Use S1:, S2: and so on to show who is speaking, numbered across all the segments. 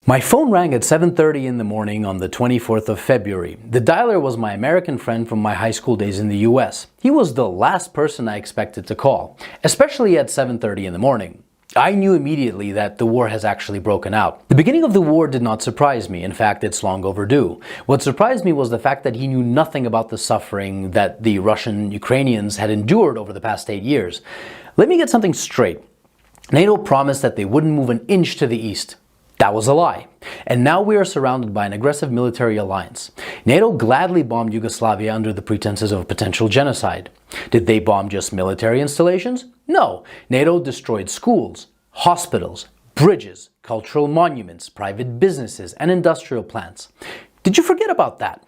S1: My phone rang at 7:30 in the morning on the 24th of February. The dialer was my American friend from my high school days in the US. He was the last person I expected to call, especially at 7:30 in the morning. I knew immediately that the war has actually broken out. The beginning of the war did not surprise me. In fact, it's long overdue. What surprised me was the fact that he knew nothing about the suffering that the Russian Ukrainians had endured over the past 8 years. Let me get something straight. NATO promised that they wouldn't move an inch to the east. That was a lie. And now we are surrounded by an aggressive military alliance. NATO gladly bombed Yugoslavia under the pretenses of potential genocide. Did they bomb just military installations? No. NATO destroyed schools, hospitals, bridges, cultural monuments, private businesses, and industrial plants. Did you forget about that?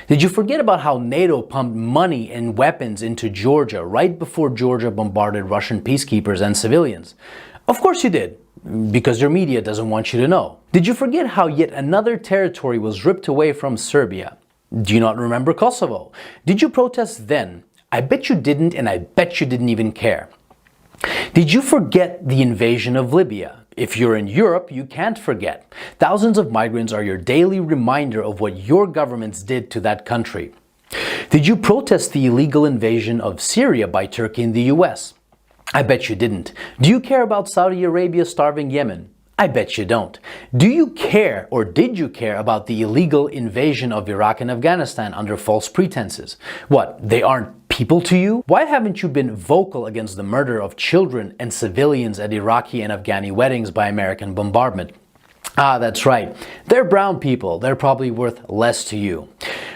S1: Did you forget about how NATO pumped money and weapons into Georgia right before Georgia bombarded Russian peacekeepers and civilians? Of course you did. Because your media doesn't want you to know. Did you forget how yet another territory was ripped away from Serbia? Do you not remember Kosovo? Did you protest then? I bet you didn't, and I bet you didn't even care. Did you forget the invasion of Libya? If you're in Europe, you can't forget. Thousands of migrants are your daily reminder of what your governments did to that country. Did you protest the illegal invasion of Syria by Turkey and the US? I bet you didn't. Do you care about Saudi Arabia starving Yemen? I bet you don't. Do you care, or did you care, about the illegal invasion of Iraq and Afghanistan under false pretenses? What, they aren't people to you? Why haven't you been vocal against the murder of children and civilians at Iraqi and Afghani weddings by American bombardment? Ah, that's right. They're brown people. They're probably worth less to you.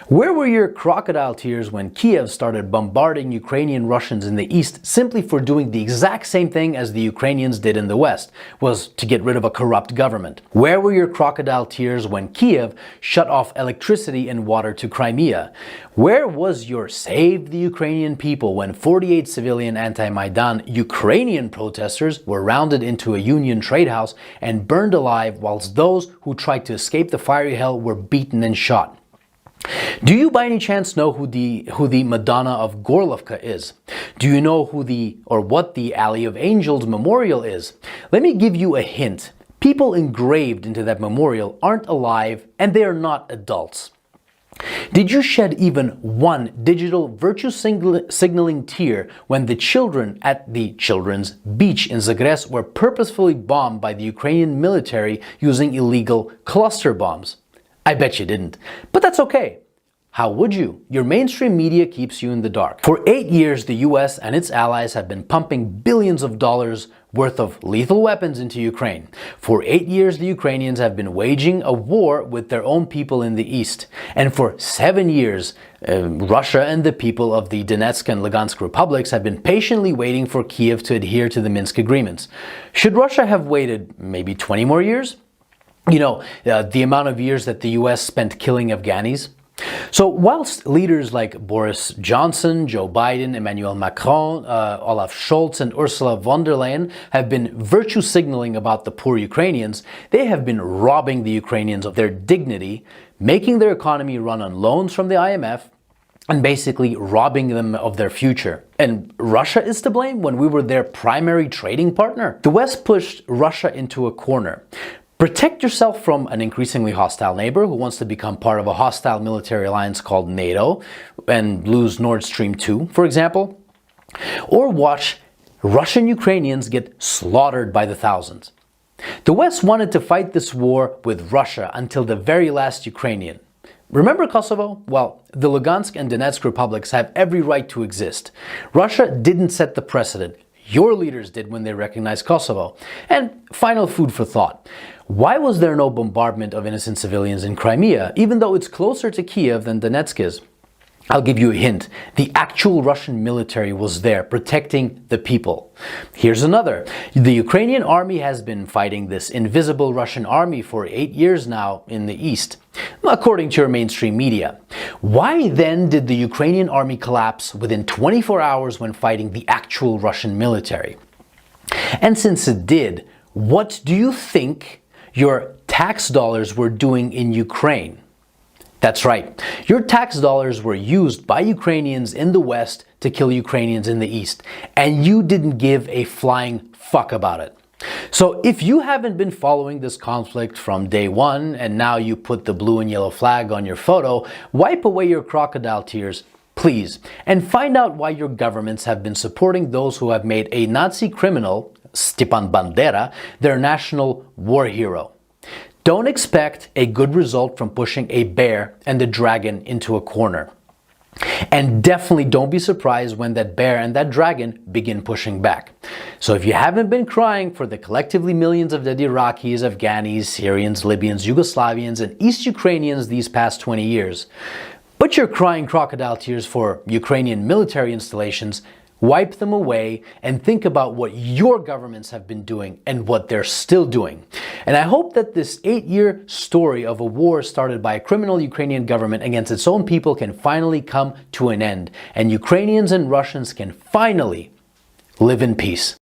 S1: Where were your crocodile tears when Kiev started bombarding Ukrainian Russians in the east simply for doing the exact same thing as the Ukrainians did in the west, was to get rid of a corrupt government? Where were your crocodile tears when Kiev shut off electricity and water to Crimea? Where was your Save the Ukrainian People when 48 civilian anti-Maidan Ukrainian protesters were rounded into a Union trade house and burned alive, whilst those who tried to escape the fiery hell were beaten and shot? Do you by any chance know who the Madonna of Gorlovka is? Do you know what the Alley of Angels memorial is? Let me give you a hint. People engraved into that memorial aren't alive, and they are not adults. Did you shed even one digital virtue signaling tear when the children at the children's beach in Zagreb were purposefully bombed by the Ukrainian military using illegal cluster bombs? I bet you didn't. But that's okay. How would you? Your mainstream media keeps you in the dark. For 8 years, the US and its allies have been pumping billions of dollars worth of lethal weapons into Ukraine. For 8 years, the Ukrainians have been waging a war with their own people in the east. And for 7 years, Russia and the people of the Donetsk and Lugansk republics have been patiently waiting for Kiev to adhere to the Minsk agreements. Should Russia have waited maybe 20 more years? You know, the amount of years that the US spent killing Afghanis. So whilst leaders like Boris Johnson, Joe Biden, Emmanuel Macron, Olaf Scholz and Ursula von der Leyen have been virtue signaling about the poor Ukrainians, they have been robbing the Ukrainians of their dignity, making their economy run on loans from the IMF, and basically robbing them of their future. And Russia is to blame when we were their primary trading partner? The West pushed Russia into a corner. Protect yourself from an increasingly hostile neighbor who wants to become part of a hostile military alliance called NATO and lose Nord Stream 2, for example. Or watch Russian Ukrainians get slaughtered by the thousands. The West wanted to fight this war with Russia until the very last Ukrainian. Remember Kosovo? Well, the Lugansk and Donetsk republics have every right to exist. Russia didn't set the precedent. Your leaders did when they recognized Kosovo. And final food for thought. Why was there no bombardment of innocent civilians in Crimea, even though it's closer to Kiev than Donetsk is? I'll give you a hint. The actual Russian military was there protecting the people. Here's another. The Ukrainian army has been fighting this invisible Russian army for 8 years now in the east, according to your mainstream media. Why then did the Ukrainian army collapse within 24 hours when fighting the actual Russian military? And since it did, what do you think your tax dollars were doing in Ukraine? That's right. Your tax dollars were used by Ukrainians in the West to kill Ukrainians in the East, and you didn't give a flying fuck about it. So if you haven't been following this conflict from day one and now you put the blue and yellow flag on your photo, wipe away your crocodile tears, please, and find out why your governments have been supporting those who have made a Nazi criminal, Stepan Bandera, their national war hero. Don't expect a good result from pushing a bear and the dragon into a corner. And definitely don't be surprised when that bear and that dragon begin pushing back. So if you haven't been crying for the collectively millions of dead Iraqis, Afghanis, Syrians, Libyans, Yugoslavians, and East Ukrainians these past 20 years, but you're crying crocodile tears for Ukrainian military installations, wipe them away and think about what your governments have been doing and what they're still doing. And I hope that this 8-year story of a war started by a criminal Ukrainian government against its own people can finally come to an end, and Ukrainians and Russians can finally live in peace.